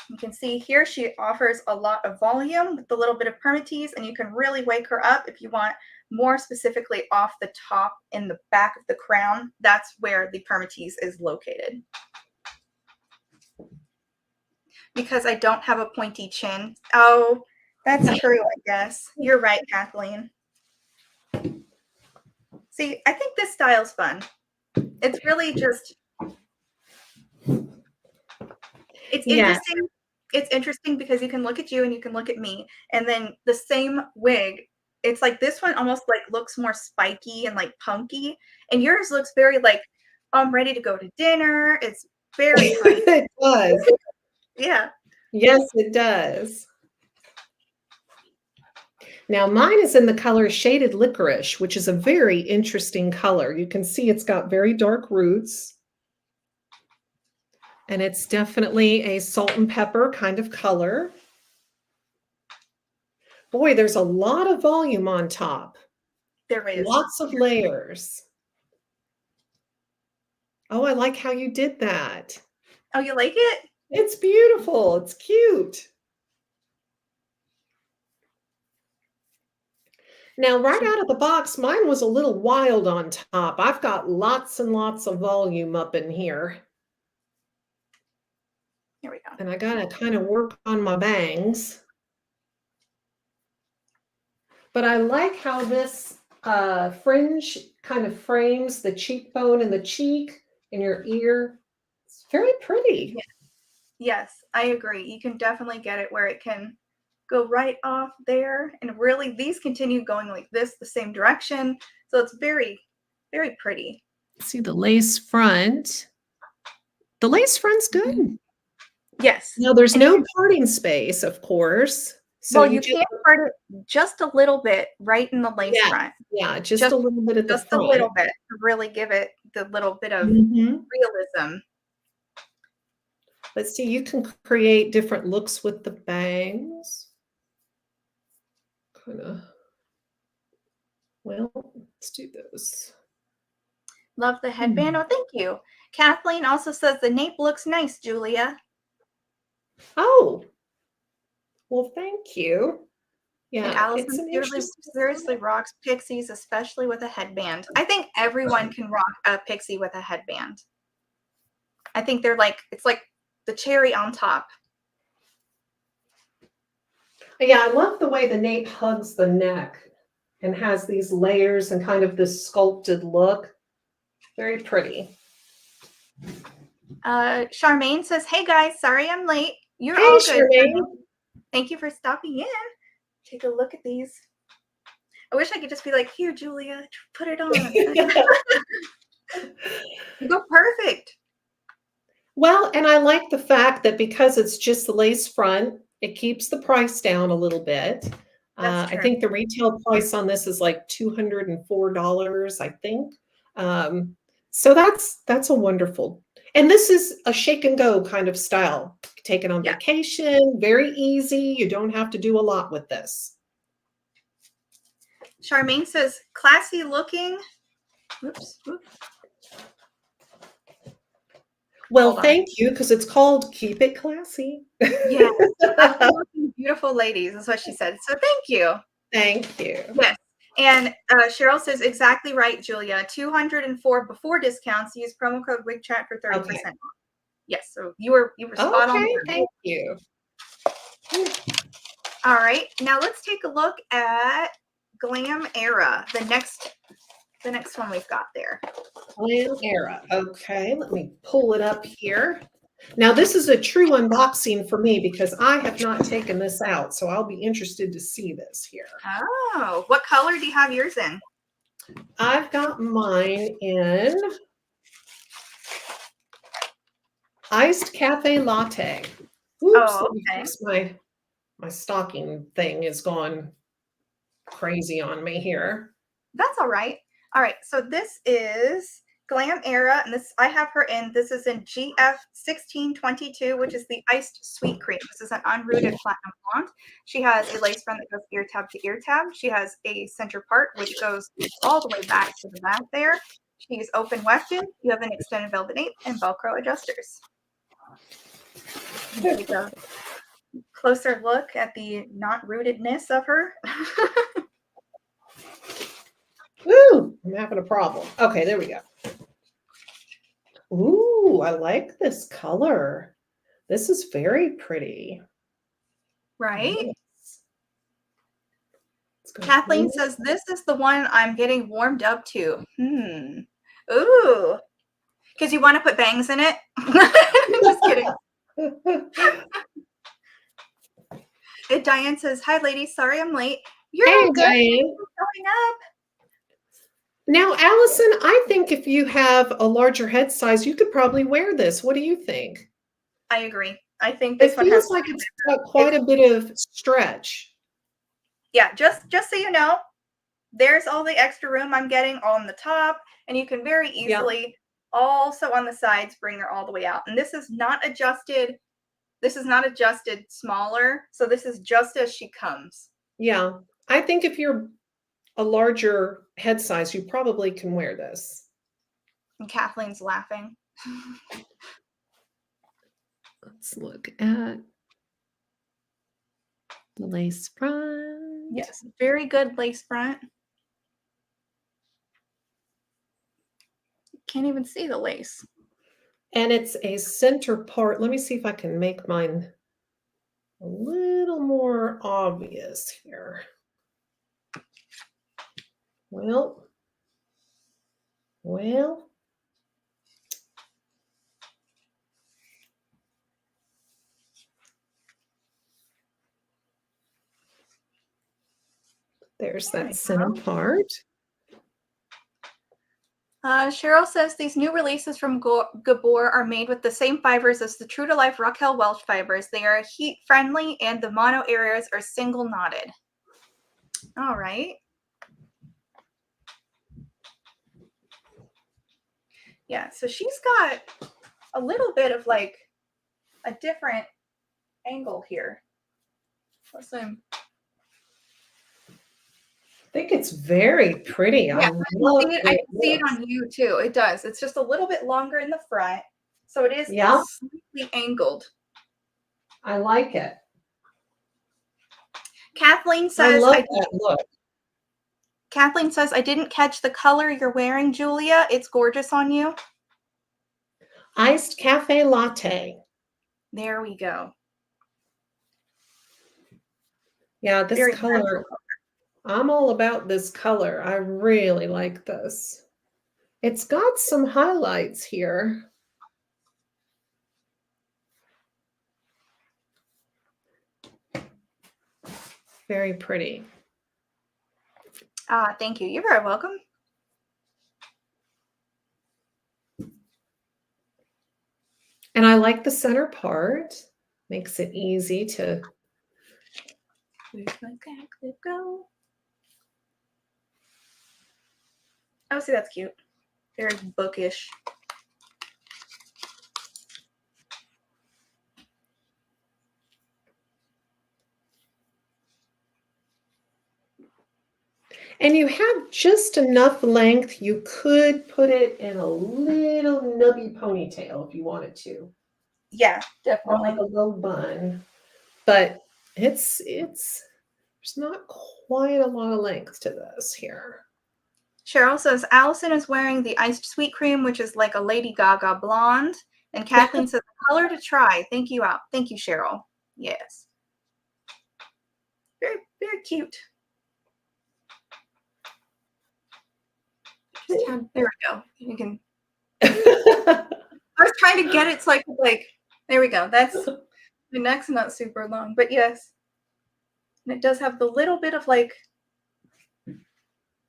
[SPEAKER 1] You can see here she offers a lot of volume with a little bit of permatease, and you can really wake her up if you want more specifically off the top in the back of the crown. That's where the permatease is located. Because I don't have a pointy chin. Oh, that's true, I guess. You're right, Kathleen. See, I think this style's fun. It's really just, it's
[SPEAKER 2] Yeah.
[SPEAKER 1] interesting. It's interesting because you can look at you and you can look at me, and then the same wig, it's like this one almost like looks more spiky and like punky, and yours looks very like, I'm ready to go to dinner. It's very fun.
[SPEAKER 2] It does.
[SPEAKER 1] Yeah.
[SPEAKER 2] Yes, it does. Now mine is in the color Shaded Licorice, which is a very interesting color. You can see it's got very dark roots. And it's definitely a salt and pepper kind of color. Boy, there's a lot of volume on top.
[SPEAKER 1] There is.
[SPEAKER 2] Lots of layers. Oh, I like how you did that.
[SPEAKER 1] Oh, you like it?
[SPEAKER 2] It's beautiful. It's cute. Now, right out of the box, mine was a little wild on top. I've got lots and lots of volume up in here.
[SPEAKER 1] Here we go.
[SPEAKER 2] And I got to kind of work on my bangs. But I like how this fringe kind of frames the cheekbone and the cheek and your ear. It's very pretty.
[SPEAKER 1] Yeah. Yes, I agree. You can definitely get it where it can go right off there. And really, these continue going like this, the same direction. So it's very, very pretty.
[SPEAKER 2] See the lace front. The lace front's good.
[SPEAKER 1] Yes.
[SPEAKER 2] Now, there's
[SPEAKER 1] And
[SPEAKER 2] no parting space, of course. So
[SPEAKER 1] well,
[SPEAKER 2] you
[SPEAKER 1] you
[SPEAKER 2] just,
[SPEAKER 1] can part it just a little bit right in the lace
[SPEAKER 2] yeah,
[SPEAKER 1] front.
[SPEAKER 2] yeah, just
[SPEAKER 1] Just
[SPEAKER 2] a little bit at the
[SPEAKER 1] just a
[SPEAKER 2] front.
[SPEAKER 1] little bit to really give it the little bit of
[SPEAKER 2] Mhm.
[SPEAKER 1] realism.
[SPEAKER 2] Let's see, you can create different looks with the bangs. Kind of, well, Let's do those.
[SPEAKER 1] Love the headband. Oh, thank you. Kathleen also says the nape looks nice, Julia.
[SPEAKER 2] Oh, well, thank you.
[SPEAKER 1] And
[SPEAKER 2] Yeah, it's
[SPEAKER 1] Allison
[SPEAKER 2] an interesting
[SPEAKER 1] seriously rocks pixies, especially with a headband. I think everyone can rock a pixie with a headband. I think they're like, it's like the cherry on top.
[SPEAKER 2] Yeah, I love the way the nape hugs the neck and has these layers and kind of this sculpted look. Very pretty.
[SPEAKER 1] Charmaine says, hey guys, sorry I'm late. You're
[SPEAKER 2] Hey,
[SPEAKER 1] all good.
[SPEAKER 2] Charmaine.
[SPEAKER 1] Thank you for stopping in. Take a look at these. I wish I could just be like, here, Julia, put it on. You go perfect.
[SPEAKER 2] Well, and I like the fact that because it's just the lace front, it keeps the price down a little bit.
[SPEAKER 1] That's
[SPEAKER 2] I
[SPEAKER 1] true.
[SPEAKER 2] think the retail price on this is like $204, I think. So that's a wonderful. And this is a shake and go kind of style. Take it on
[SPEAKER 1] Yeah.
[SPEAKER 2] vacation, very easy. You don't have to do a lot with this.
[SPEAKER 1] Charmaine says, classy looking. Oops.
[SPEAKER 2] Well, thank you, because it's called Keep It Classy.
[SPEAKER 1] Yes. Beautiful ladies is what she said. So thank you.
[SPEAKER 2] Thank you.
[SPEAKER 1] Yes. And Cheryl says exactly right, Julia. 204 before discounts. Use promo code WIGCHAT for 30% off. Yes. So you were spot on.
[SPEAKER 2] Okay, thank you.
[SPEAKER 1] All right. Now let's take a look at Glam Era. The next one we've got there.
[SPEAKER 2] Glam Era. Okay, let me pull it up here. Now this is a true unboxing for me because I have not taken this out, so I'll be interested to see this here.
[SPEAKER 1] Oh, what color do you have yours in?
[SPEAKER 2] I've got mine in iced cafe latte. Oops, okay. My stocking thing is gone crazy on me here.
[SPEAKER 1] That's all right. All right, so this is Glam Era, and this I have her in. This is in GF1622, which is the iced sweet cream. This is an unrooted platinum blonde. She has a lace front that goes ear tab to ear tab. She has a center part which goes all the way back to the back there. She's open wefted. You have an extended velvet nape and Velcro adjusters. Take a closer look at the not rootedness of her.
[SPEAKER 2] Ooh, I'm having a problem. Okay, there we go. Ooh, I like this color. This is very pretty.
[SPEAKER 1] Right?
[SPEAKER 2] Nice.
[SPEAKER 1] Kathleen says, this is the one I'm getting warmed up to. Ooh. Because you want to put bangs in it? Just kidding. And Diane says, hi, ladies. Sorry I'm late. You're all good.
[SPEAKER 2] Diane.
[SPEAKER 1] Showing up.
[SPEAKER 2] Now, Allison, I think if you have a larger head size, you could probably wear this. What do you think?
[SPEAKER 1] I agree. I think this one
[SPEAKER 2] feels like it's got quite a bit of stretch.
[SPEAKER 1] Yeah, just so you know, there's all the extra room I'm getting on the top, and you can very easily also on the sides bring her all the way out. And this is not adjusted. This is not adjusted smaller. So this is just as she comes.
[SPEAKER 2] Yeah. I think if you're a larger head size, you probably can wear this.
[SPEAKER 1] And Kathleen's laughing.
[SPEAKER 2] Let's look at the lace front.
[SPEAKER 1] Yes, very good lace front. Can't even see the lace.
[SPEAKER 2] And it's a center part. Let me see if I can make mine a little more obvious here. Well. There's that center part.
[SPEAKER 1] Cheryl says these new releases from Gabor are made with the same fibers as the True to Life Raquel Welch fibers. They are heat friendly and the mono areas are single knotted. All right. Yeah, so she's got a little bit of like a different angle here. Listen.
[SPEAKER 2] think it's very pretty. I
[SPEAKER 1] Yeah,
[SPEAKER 2] love the
[SPEAKER 1] I
[SPEAKER 2] way it
[SPEAKER 1] can see it
[SPEAKER 2] looks.
[SPEAKER 1] on you too. It does. It's just a little bit longer in the front, so it is
[SPEAKER 2] Yeah,
[SPEAKER 1] slightly angled.
[SPEAKER 2] I like it.
[SPEAKER 1] Kathleen
[SPEAKER 2] I
[SPEAKER 1] says,
[SPEAKER 2] love that look.
[SPEAKER 1] Kathleen says, I didn't catch the color you're wearing, Julia. It's gorgeous on you.
[SPEAKER 2] Iced cafe latte.
[SPEAKER 1] There we go.
[SPEAKER 2] Yeah, this
[SPEAKER 1] Very natural.
[SPEAKER 2] color, I'm all about this color. I really like this. It's got some highlights here. Very pretty.
[SPEAKER 1] Thank you. You're very welcome.
[SPEAKER 2] And I like the center part. Makes it easy to.
[SPEAKER 1] Where's my clip go? Oh, see, that's cute. Very bookish.
[SPEAKER 2] And you have just enough length. You could put it in a little nubby ponytail if you wanted to.
[SPEAKER 1] Yeah,
[SPEAKER 2] Or
[SPEAKER 1] definitely.
[SPEAKER 2] like a low bun. But it's there's not quite a lot of length to this here.
[SPEAKER 1] Cheryl says, Allison is wearing the iced sweet cream, which is like a Lady Gaga blonde. And Kathleen says, color to try. Thank you, Thank you, Cheryl. Yes. Very, very cute. There we go. You can. I was trying to get it so I could there we go. That's the neck's not super long, but yes. And it does have the little bit of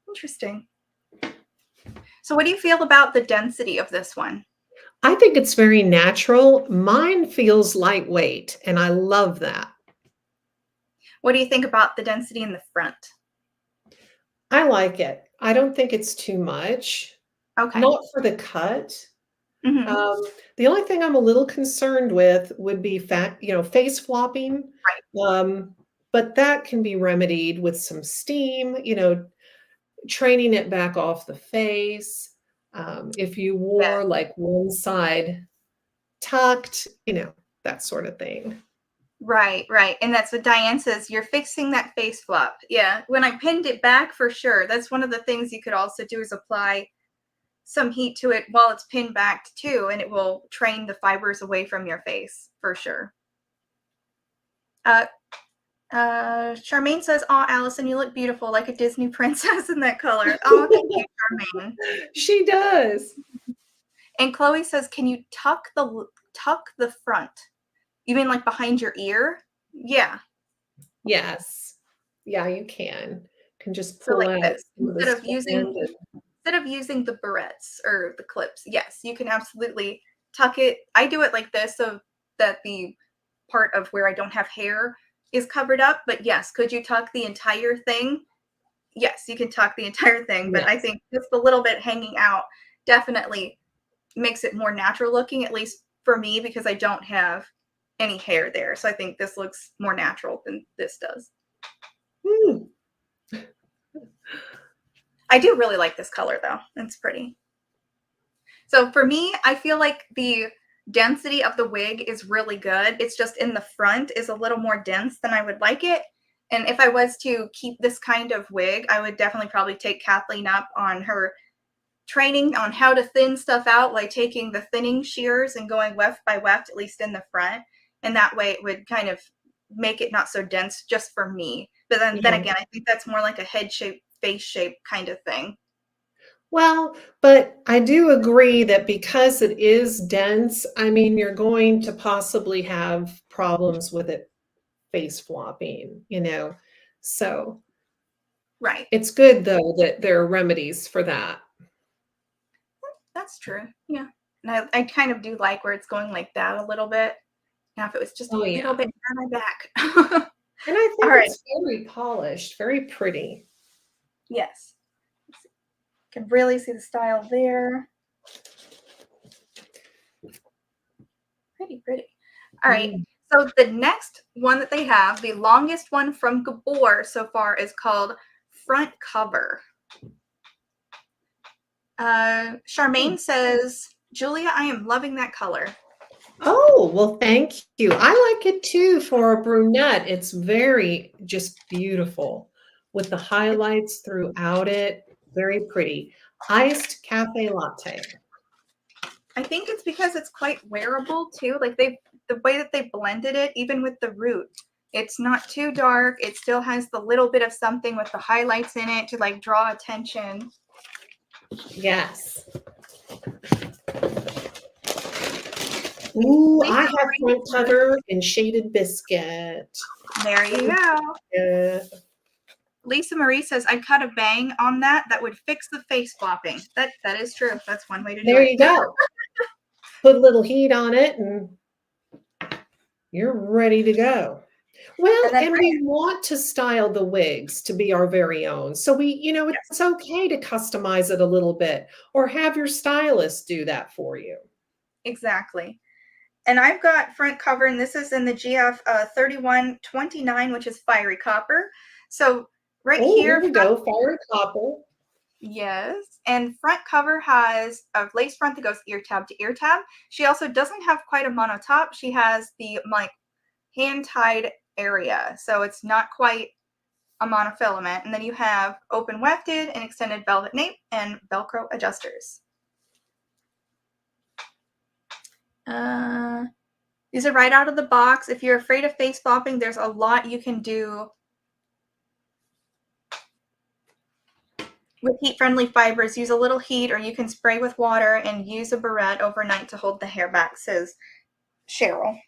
[SPEAKER 1] interesting. So what do you feel about the density of this one?
[SPEAKER 2] I think it's very natural. Mine feels lightweight, and I love that.
[SPEAKER 1] What do you think about the density in the front?
[SPEAKER 2] I like it. I don't think it's too much.
[SPEAKER 1] Okay.
[SPEAKER 2] Not for the cut.
[SPEAKER 1] Mm-hmm.
[SPEAKER 2] The only thing I'm a little concerned with would be face flopping.
[SPEAKER 1] Right.
[SPEAKER 2] But that can be remedied with some steam, training it back off the face. If you wore
[SPEAKER 1] Yes.
[SPEAKER 2] like one side tucked, that sort of thing.
[SPEAKER 1] Right, right. And that's what Diane says. You're fixing that face flop. Yeah. When I pinned it back, for sure. That's one of the things you could also do is apply some heat to it while it's pinned back too, and it will train the fibers away from your face for sure. Charmaine says, "Oh, Allison, you look beautiful, like a Disney princess in that color." Oh, thank you, Charmaine.
[SPEAKER 2] She does.
[SPEAKER 1] And Chloe says, "Can you tuck the front? You mean like behind your ear?" Yeah.
[SPEAKER 2] Yes. Yeah, you can just
[SPEAKER 1] So
[SPEAKER 2] pull
[SPEAKER 1] like
[SPEAKER 2] out
[SPEAKER 1] this,
[SPEAKER 2] some of the
[SPEAKER 1] instead of using the barrettes or the clips, yes, you can absolutely tuck it. I do it like this so that the part of where I don't have hair is covered up. But yes, could you tuck the entire thing? Yes, you can tuck the entire thing. But I
[SPEAKER 2] yes.
[SPEAKER 1] think just a little bit hanging out definitely makes it more natural looking, at least for me, because I don't have any hair there. So I think this looks more natural than this does.
[SPEAKER 2] Hmm.
[SPEAKER 1] I do really like this color though. It's pretty. So for me, I feel like the density of the wig is really good. It's just in the front is a little more dense than I would like it. And if I was to keep this kind of wig, I would definitely probably take Kathleen up on her training on how to thin stuff out, like taking the thinning shears and going weft by weft, at least in the front. And that way it would kind of make it not so dense just for me. But then
[SPEAKER 2] Yeah.
[SPEAKER 1] again, I think that's more like a head shape, face shape kind of thing.
[SPEAKER 2] Well, but I do agree that because it is dense, I mean, you're going to possibly have problems with it face flopping, So
[SPEAKER 1] Right.
[SPEAKER 2] it's good though that there are remedies for that.
[SPEAKER 1] That's true. Yeah. And I kind of do like where it's going like that a little bit. Now, if it was just a
[SPEAKER 2] Oh
[SPEAKER 1] little
[SPEAKER 2] yeah.
[SPEAKER 1] bit down my back.
[SPEAKER 2] And I
[SPEAKER 1] All
[SPEAKER 2] think
[SPEAKER 1] right.
[SPEAKER 2] it's very polished, very pretty.
[SPEAKER 1] Yes. Can really see the style there. Pretty, pretty. All right.
[SPEAKER 2] Mm.
[SPEAKER 1] So the next one that they have, the longest one from Gabor so far, is called front cover. Charmaine says, Julia, I am loving that color.
[SPEAKER 2] Oh, well, thank you. I like it too for a brunette. It's very just beautiful with the highlights throughout it. Very pretty. Iced cafe latte.
[SPEAKER 1] I think it's because it's quite wearable too. Like the way that they blended it, even with the root, it's not too dark. It still has the little bit of something with the highlights in it to like draw attention.
[SPEAKER 2] Yes. Ooh, I have front cover in shaded biscuit.
[SPEAKER 1] There you go.
[SPEAKER 2] Yeah.
[SPEAKER 1] Lisa Marie says, I'd cut a bang on that. That would fix the face flopping. That is true. That's one way to do it.
[SPEAKER 2] There you go. Put a little heat on it and you're ready to go. Well, and we want to style the wigs to be our very own. So it's okay to customize it a little bit or have your stylist do that for you.
[SPEAKER 1] Exactly. And I've got front cover, and this is in the GF 3129, which is fiery copper. So here
[SPEAKER 2] we go, fiery copper.
[SPEAKER 1] Yes, and front cover has a lace front that goes ear tab to ear tab. She also doesn't have quite a mono top. She has the like hand tied area, so it's not quite a monofilament. And then you have open wefted and extended velvet nape and Velcro adjusters. These are right out of the box. If you're afraid of face flopping, there's a lot you can do with heat-friendly fibers. Use a little heat, or you can spray with water and use a barrette overnight to hold the hair back, says Cheryl.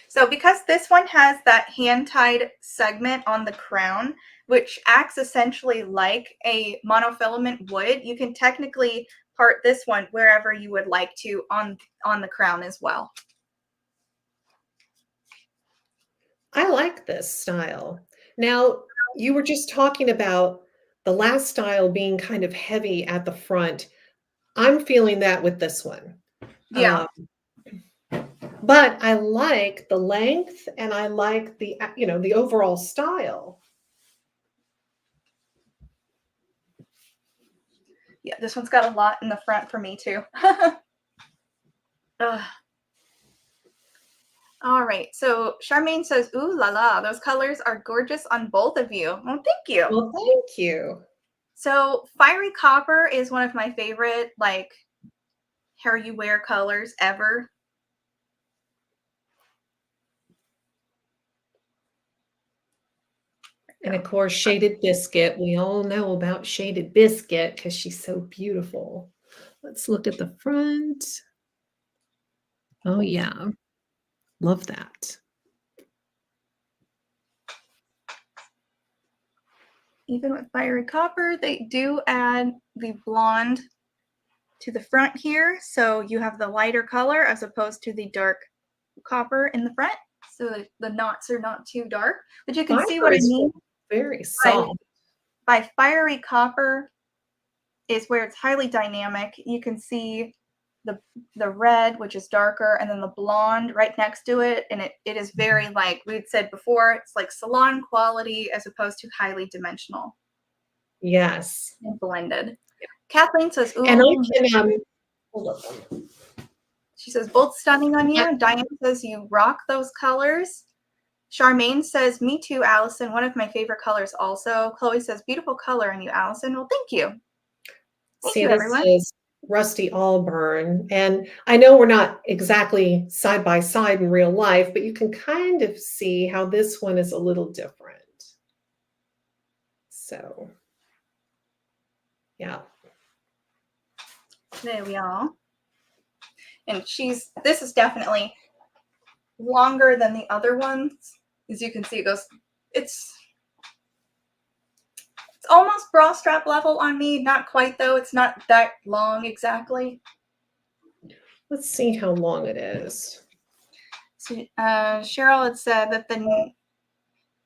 [SPEAKER 1] So because this one has that hand-tied segment on the crown, which acts essentially like a monofilament would, you can technically part this one wherever you would like to on the crown as well.
[SPEAKER 2] I like this style. Now, you were just talking about the last style being kind of heavy at the front. I'm feeling that with this one.
[SPEAKER 1] Yeah.
[SPEAKER 2] But I like the length and I like the overall style.
[SPEAKER 1] Yeah, this one's got a lot in the front for me too. All right, so Charmaine says, ooh la la, those colors are gorgeous on both of you. Well, thank you.
[SPEAKER 2] Well, thank you.
[SPEAKER 1] So fiery copper is one of my favorite like hair you wear colors ever.
[SPEAKER 2] And of course, shaded biscuit. We all know about shaded biscuit because she's so beautiful. Let's look at the front. Oh, yeah. Love that.
[SPEAKER 1] Even with fiery copper, they do add the blonde to the front here. So you have the lighter color as opposed to the dark copper in the front. So the knots are not too dark. But you can see what I mean.
[SPEAKER 2] Very soft.
[SPEAKER 1] By fiery copper is where it's highly dynamic. You can see the red, which is darker, and then the blonde right next to it. And it is very, like we'd said before, it's like salon quality as opposed to highly dimensional.
[SPEAKER 2] Yes.
[SPEAKER 1] And blended. Yeah. Kathleen says, ooh.
[SPEAKER 2] And I can, hold up.
[SPEAKER 1] She says, both stunning on you. Yeah. Diane says, you rock those colors. Charmaine says, me too, Allison. One of my favorite colors also. Chloe says, beautiful color on you, Allison. Well, thank you. Thank you, everyone.
[SPEAKER 2] This is Rusty Auburn. And I know we're not exactly side by side in real life, but you can kind of see how this one is a little different. So, yeah.
[SPEAKER 1] There we are. And this is definitely longer than the other ones. As you can see, it's almost bra strap level on me. Not quite though. It's not that long exactly.
[SPEAKER 2] Let's see how long it is.
[SPEAKER 1] So, Cheryl had said that the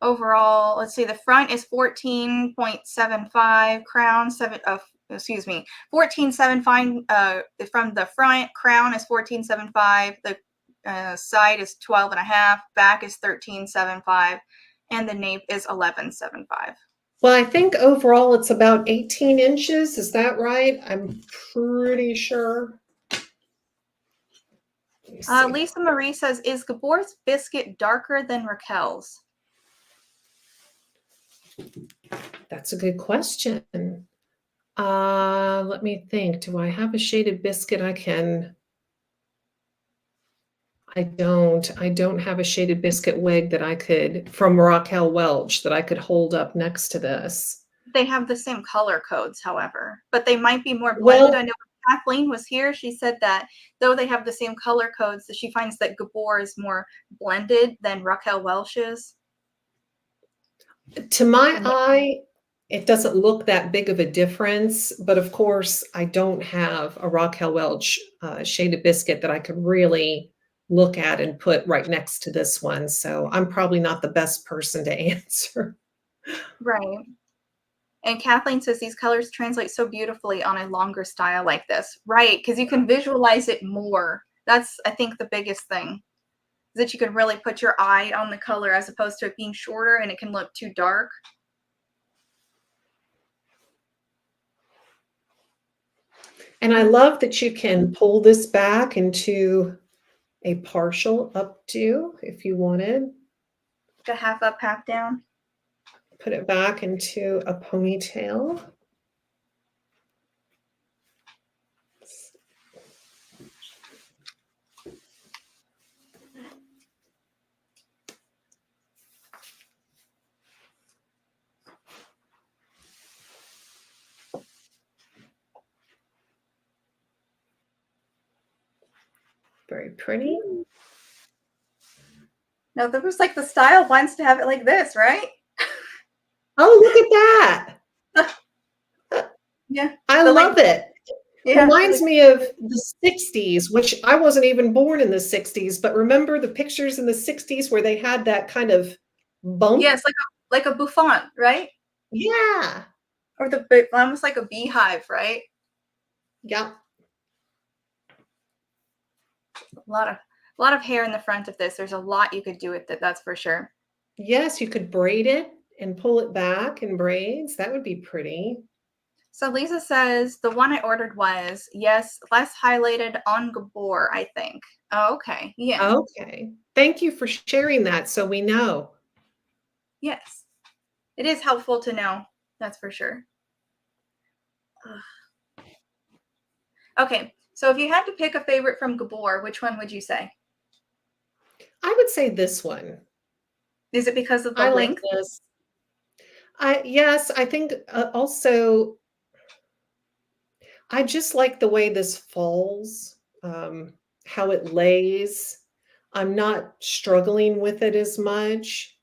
[SPEAKER 1] overall, let's see, the front is 14.75, crown 14.75. From the front, crown is 14.75. The side is 12 and a half, back is 13.75, and the nape is 11.75.
[SPEAKER 2] Well, I think overall it's about 18 inches. Is that right? I'm pretty sure.
[SPEAKER 1] Lisa Marie says, is Gabor's biscuit darker than Raquel's?
[SPEAKER 2] That's a good question. Let me think. Do I have a shaded biscuit I can? I don't have a shaded biscuit wig that I could, from Raquel Welch, that I could hold up next to this.
[SPEAKER 1] They have the same color codes, however, but they might be more blended.
[SPEAKER 2] Well,
[SPEAKER 1] I know when Kathleen was here, she said that though they have the same color codes, that she finds that Gabor is more blended than Raquel Welch is.
[SPEAKER 2] to my eye, it doesn't look that big of a difference, but of course, I don't have a Raquel Welch shaded biscuit that I could really look at and put right next to this one. So I'm probably not the best person to answer.
[SPEAKER 1] Right. And Kathleen says these colors translate so beautifully on a longer style like this. Right, because you can visualize it more. That's, I think, the biggest thing. Is that you can really put your eye on the color as opposed to it being shorter and it can look too dark.
[SPEAKER 2] And I love that you can pull this back into a partial updo if you wanted.
[SPEAKER 1] The half up, half down.
[SPEAKER 2] Put it back into a ponytail. Very pretty.
[SPEAKER 1] No, there was like the style wants to have it like this, right?
[SPEAKER 2] Oh, look at that.
[SPEAKER 1] Yeah.
[SPEAKER 2] I love it.
[SPEAKER 1] Yeah.
[SPEAKER 2] Reminds me of the 60s, which I wasn't even born in the 60s, but remember the pictures in the 60s where they had that kind of bump?
[SPEAKER 1] Yes, like a bouffant, right?
[SPEAKER 2] Yeah.
[SPEAKER 1] Or almost like a beehive, right?
[SPEAKER 2] Yeah.
[SPEAKER 1] A lot of hair in the front of this. There's a lot you could do with it, that's for sure.
[SPEAKER 2] Yes, you could braid it and pull it back in braids. That would be pretty.
[SPEAKER 1] So Lisa says the one I ordered was, yes, less highlighted on Gabor, I think. Oh, okay. Yeah.
[SPEAKER 2] Okay. Thank you for sharing that so we know.
[SPEAKER 1] Yes. It is helpful to know. That's for sure. Ugh. Okay. So if you had to pick a favorite from Gabor, which one would you say?
[SPEAKER 2] I would say this one.
[SPEAKER 1] Is it because of the
[SPEAKER 2] I like
[SPEAKER 1] length?
[SPEAKER 2] this. Yes, I think also I just like the way this falls, how it lays. I'm not struggling with it as much.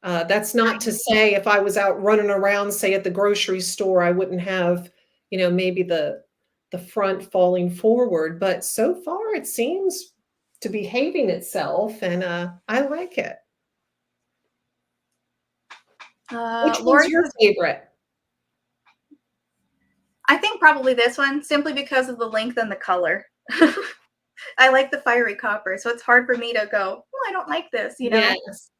[SPEAKER 2] That's not to say if I was out running around, say at the grocery store, I wouldn't have, maybe the front falling forward. But so far, it seems to be behaving itself, and I like it. Which one's
[SPEAKER 1] Lori
[SPEAKER 2] your
[SPEAKER 1] says,
[SPEAKER 2] favorite?
[SPEAKER 1] I think probably this one, simply because of the length and the color. I like the fiery copper, so it's hard for me to go, oh, I don't like this,
[SPEAKER 2] Yes.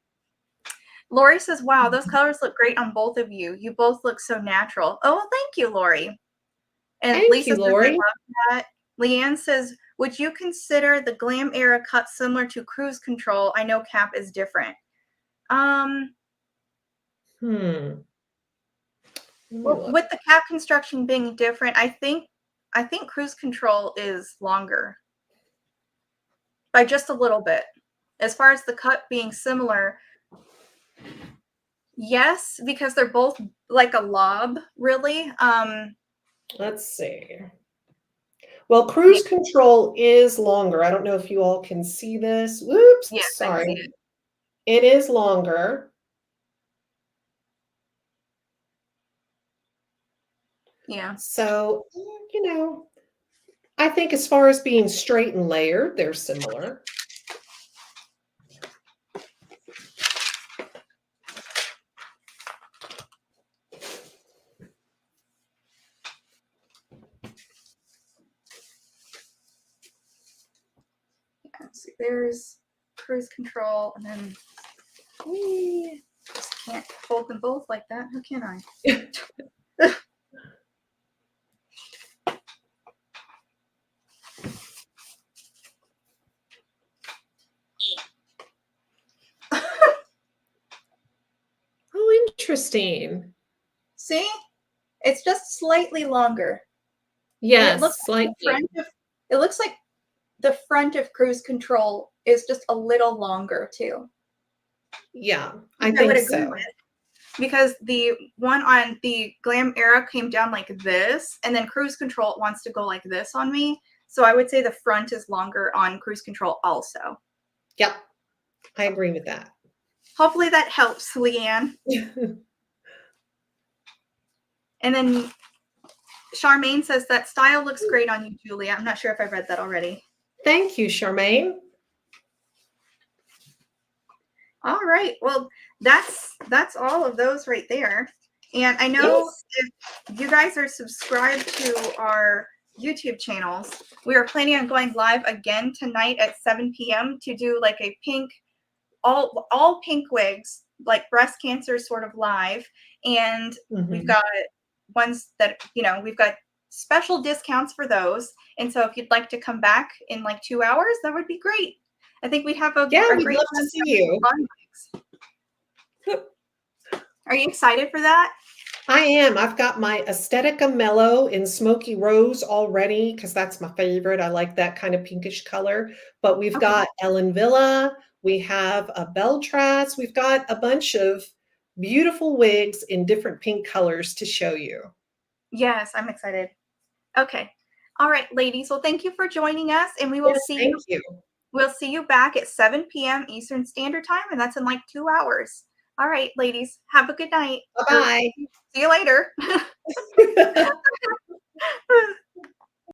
[SPEAKER 1] Lori says, wow, those colors look great on both of you. You both look so natural. Oh, well, thank you, Lori. And
[SPEAKER 2] Thank
[SPEAKER 1] Lisa
[SPEAKER 2] you,
[SPEAKER 1] says, I
[SPEAKER 2] Lori.
[SPEAKER 1] love that. Leanne says, would you consider the glam era cut similar to cruise control? I know cap is different.
[SPEAKER 2] Hmm.
[SPEAKER 1] Well, with the cap construction being different, I think cruise control is longer by just a little bit. As far as the cut being similar, yes, because they're both like a lob, really.
[SPEAKER 2] Let's see. Well, cruise control is longer. I don't know if you all can see this. Whoops,
[SPEAKER 1] Yes, I can see
[SPEAKER 2] sorry.
[SPEAKER 1] it.
[SPEAKER 2] It is longer.
[SPEAKER 1] Yeah.
[SPEAKER 2] So, I think as far as being straight and layered, they're similar.
[SPEAKER 1] Let's see there's cruise control, and then we just can't hold them both like that. How can I?
[SPEAKER 2] Oh, interesting.
[SPEAKER 1] See? It's just slightly longer. And
[SPEAKER 2] Yes, slightly.
[SPEAKER 1] It looks like the front of cruise control is just a little longer too.
[SPEAKER 2] Yeah, I think so.
[SPEAKER 1] Because the one on the Glam Era came down like this, and then cruise control wants to go like this on me. So I would say the front is longer on cruise control also.
[SPEAKER 2] Yep, I agree with that.
[SPEAKER 1] Hopefully that helps, Leanne. And then Charmaine says that style looks great on you, Julia. I'm not sure if I read that already.
[SPEAKER 2] Thank you, Charmaine.
[SPEAKER 1] All right. Well, that's all of those right there. And I know if you guys are subscribed to our YouTube channels, we are planning on going live again tonight at 7 p.m. to do like a pink, all pink wigs, like breast cancer sort of live. And we've got ones that, we've got special discounts for those. And so if you'd like to come back in like 2 hours, that would be great. I think we'd have a
[SPEAKER 2] we'd
[SPEAKER 1] great
[SPEAKER 2] love to see you.
[SPEAKER 1] Are you excited for that?
[SPEAKER 2] I am. I've got my Aesthetica Mellow in Smoky Rose already because that's my favorite. I like that kind of pinkish color. But we've got Ellen Villa. We have a Beltras. We've got a bunch of beautiful wigs in different pink colors to show you.
[SPEAKER 1] Yes, I'm excited. Okay. All right, ladies. Well, thank you for joining us, and we will see you.
[SPEAKER 2] Thank you.
[SPEAKER 1] We'll see you back at 7 p.m. Eastern Standard Time, and that's in like 2 hours. All right, ladies. Have a good night.
[SPEAKER 2] Bye-bye.
[SPEAKER 1] See you later.